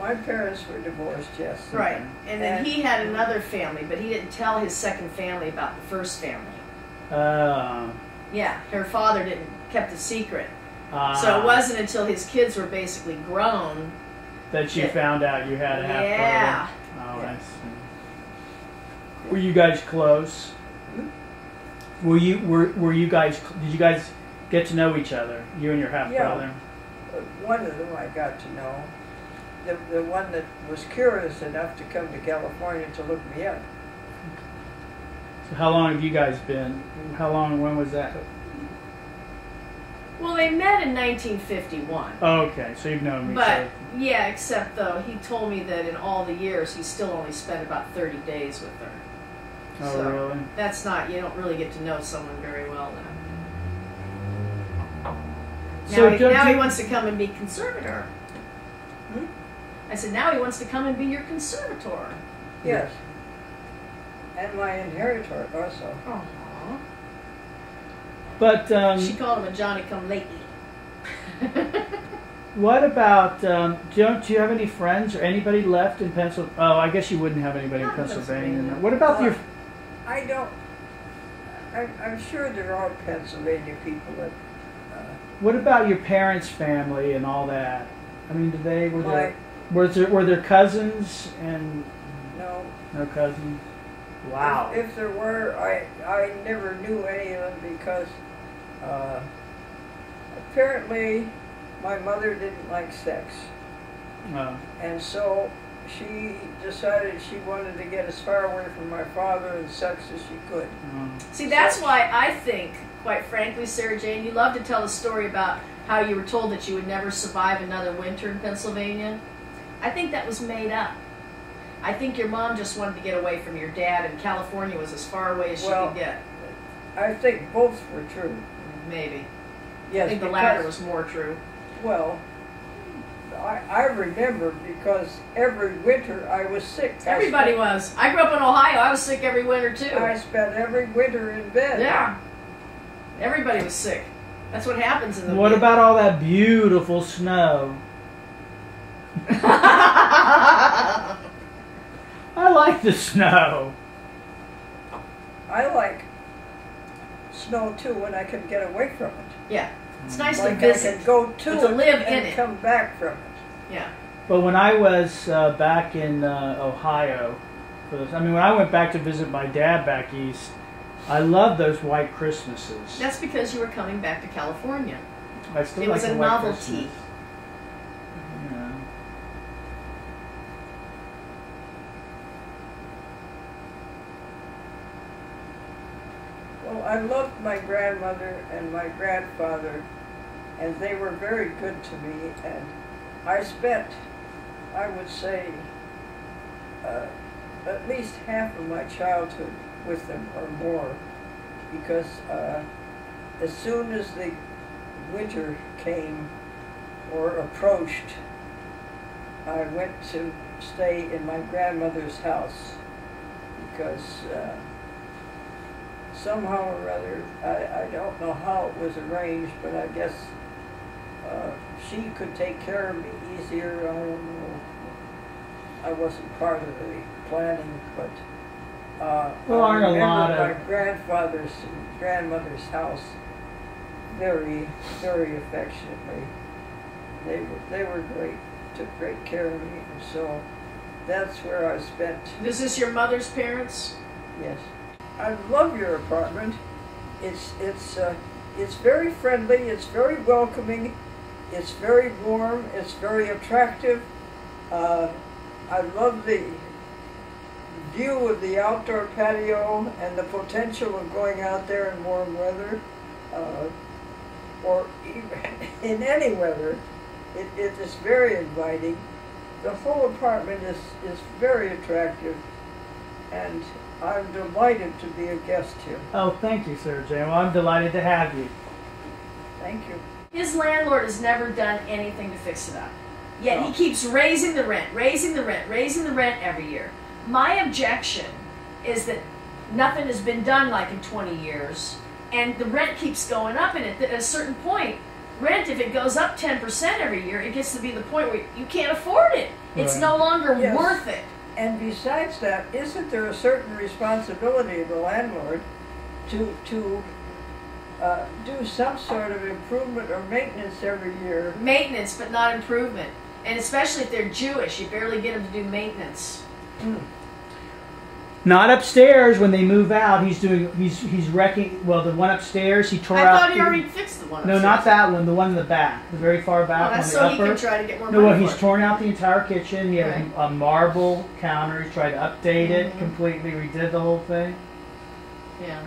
my parents were divorced, yes. Right. And then he had another family, but he didn't tell his second family about the first family. Yeah, her father kept a secret. So it wasn't until his kids were basically grown that you found out you had a half brother. Yeah. Oh, I see. Were you guys close? Were you guys? Did you guys get to know each other? You and your half brother. One of them I got to know. The one that was curious enough to come to California to look me up. So how long have you guys been? When was that? Well, they met in 1951. Oh, okay, so you've known me. But, yeah, except though, he told me that in all the years, he still only spent about 30 days with her. Oh, so really? That's not, you don't really get to know someone very well then. Now he wants to come and be conservator. I said, now he wants to come and be your conservator. Yes. And my inheritor also. Aww. But she called him a Johnny-come-lately. What about? Don't you have any friends or anybody left in Pennsylvania? Oh, I guess you wouldn't have anybody in Pennsylvania. What about your? I don't. I'm sure there are Pennsylvania people that. What about your parents' family and all that? I mean, were there cousins and? No. No cousins. Wow. If there were, I never knew any of them because apparently my mother didn't like sex. Oh. And so she decided she wanted to get as far away from my father and sex as she could. See, that's why I think, quite frankly, Sarah Jane, you love to tell a story about how you were told that you would never survive another winter in Pennsylvania. I think that was made up. I think your mom just wanted to get away from your dad, and California was as far away as she could get. I think both were true. Maybe. Yes, I think the latter was more true. Well, I remember because every winter I was sick. Everybody was. I grew up in Ohio. I was sick every winter, too. I spent every winter in bed. Yeah. Everybody was sick. That's what happens in the What about all that beautiful snow? I like the snow. I like snow too when I can get away from it. Yeah, it's nice like to visit. I can go to live it in and it. come back from it. Yeah. But when I was back in Ohio, when I went back to visit my dad back east, I loved those white Christmases. That's because you were coming back to California. I still it like was the a white novelty. Christmas. Yeah. Well, I loved my grandmother and my grandfather, and they were very good to me, and I spent, I would say, at least half of my childhood with them or more, because as soon as the winter came or approached, I went to stay in my grandmother's house because somehow or other, I don't know how it was arranged, but I guess she could take care of me easier. I don't know. I wasn't part of the planning, but I remember my grandfather's and grandmother's house very, very affectionately. They were great, took great care of me, and so that's where I spent. Is this your mother's parents? Yes. I love your apartment. It's very friendly. It's very welcoming. It's very warm. It's very attractive. I love the view of the outdoor patio and the potential of going out there in warm weather, or even in any weather. It is very inviting. The whole apartment is very attractive, and I'm delighted to be a guest here. Oh, thank you, Sarah Jane. Well, I'm delighted to have you. Thank you. His landlord has never done anything to fix it up. Yet he keeps raising the rent every year. My objection is that nothing has been done like in 20 years, and the rent keeps going up, and at a certain point, rent, if it goes up 10% every year, it gets to be the point where you can't afford it. It's Right. no longer Yes. worth it. And besides that, isn't there a certain responsibility of the landlord to do some sort of improvement or maintenance every year? Maintenance, but not improvement. And especially if they're Jewish, you barely get them to do maintenance. Not upstairs when they move out. He's wrecking. Well, the one upstairs he tore I out. thought he already fixed the one No, upstairs. not that one. The one in the back, the very far back Oh, on that's the so upper. he can try to get more No, money well, for he's it. torn out the entire kitchen. He had Right. a marble counter. He's tried to update it completely, redid the whole thing. Yeah.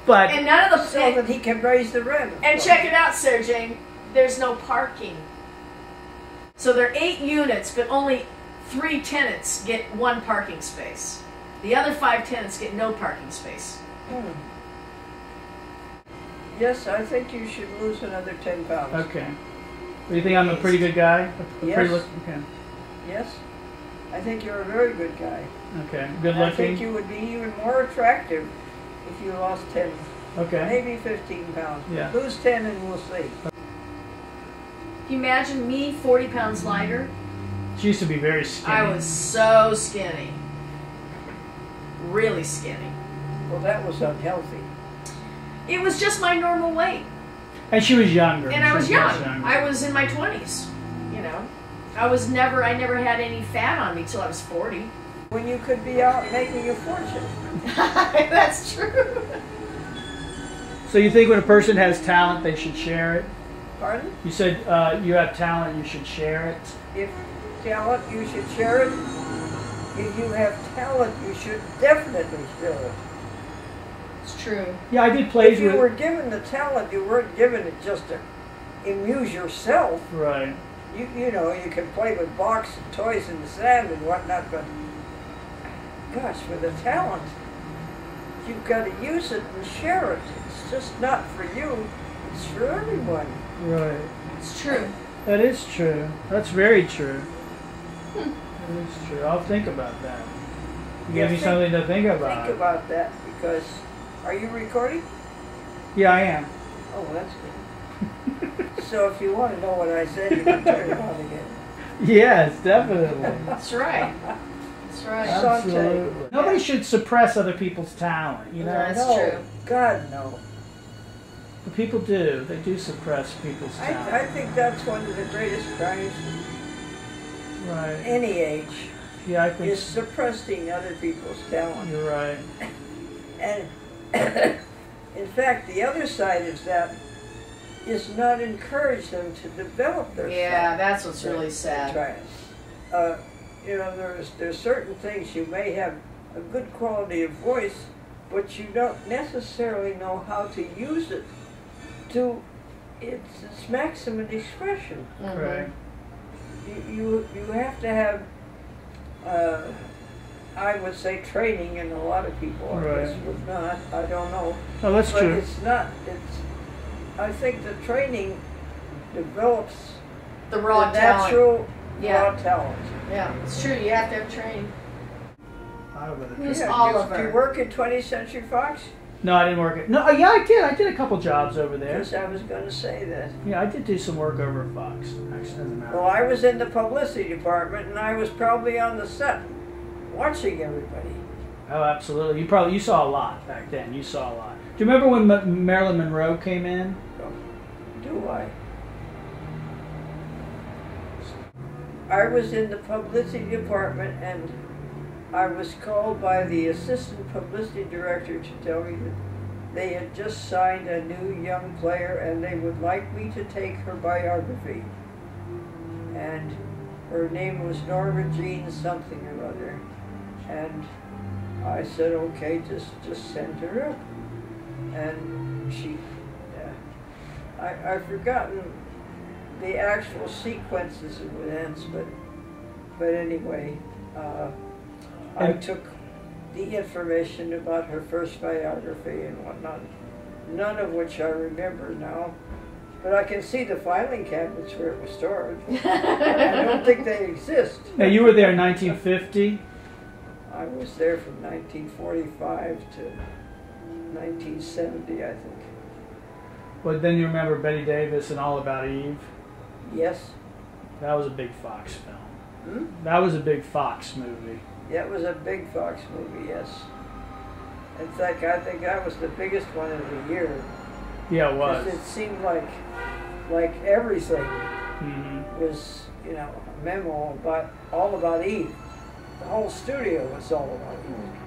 But And none of the... So that he can raise the rent. And check it out, Sarah Jane. There's no parking. So there are 8 units, but only 3 tenants get 1 parking space. The other 5 tenants get no parking space. Yes, I think you should lose another 10 pounds. okay. Do you think I'm a pretty good guy? Yes. Okay. Yes, I think you're a very good guy. Okay. Good I think looking. you would be even more attractive if you lost 10, Okay. maybe 15 pounds. Yeah. Lose 10 and we'll see. Can you imagine me 40 pounds lighter? She used to be very skinny. I was so skinny. Really skinny. Well, that was unhealthy. It was just my normal weight. And she was younger. And I She was young. much younger. I was in my 20s, you know. I never had any fat on me till I was 40. When you could be out making a fortune. That's true. So you think when a person has talent, they should share it? Pardon? You said you have talent, you should share it. If talent, you should share it. If you have talent, you should definitely share it. It's true. Yeah, I did plays If you with. were given the talent, you weren't given it just to amuse yourself. Right. You know, you can play with blocks and toys in the sand and whatnot, but gosh, with the talent, you've got to use it and share it. It's just not for you, it's for everyone. Right. It's true. That is true. That's very true. That is true. I'll think about that. You Yeah, gave me something to think about. Think about that, because, are you recording? Yeah, I am. Oh, that's good. So if you want to know what I said, you can turn it on again. Yes, definitely. That's right. That's right. Absolutely. Nobody should suppress other people's talent, you know? That's No, true. God, no. But people do. They do suppress people's I talent. think that's one of the greatest crimes Right. any age, Yeah, I think is suppressing other people's talent. you're right. And in fact, the other side of that is not encourage them to develop their Yeah, talent. that's what's really sad. Right. You know, there's certain things you may have a good quality of voice, but you don't necessarily know how to use it to its maximum expression. Right. You have to have, I would say, training, and a lot of people I guess Right. would not. I don't know. Oh, that's But true. it's not. I think the training develops The raw the talent. natural Yeah. raw talent. Yeah, it's true. You have to have training. Who's Yeah, Oliver? Do you work at 20th Century Fox? No, I didn't work it. No, yeah, I did. I did a couple jobs over there. Yes, I was going to say that. Yeah, I did do some work over at Fox. Actually, doesn't matter. Well, I was in the publicity department, and I was probably on the set watching everybody. Oh, absolutely. You saw a lot back then. You saw a lot. Do you remember when Marilyn Monroe came in? Do I? I was in the publicity department, and I was called by the assistant publicity director to tell me that they had just signed a new young player and they would like me to take her biography. And her name was Norma Jean something or other. And I said, okay, just send her up. And she, I've forgotten the actual sequences of events, but anyway, I took the information about her first biography and whatnot, none of which I remember now, but I can see the filing cabinets where it was stored. I don't think they exist. Now, you were there in 1950? I was there from 1945 to 1970, I think. But then you remember Betty Davis and All About Eve? Yes. That was a big Fox film. Hmm? That was a big Fox movie. That was a big Fox movie, yes. In fact, I think that was the biggest one of the year. Yeah, it was. Because it seemed like everything Mm-hmm. was, a memo about all about Eve. The whole studio was all about Eve.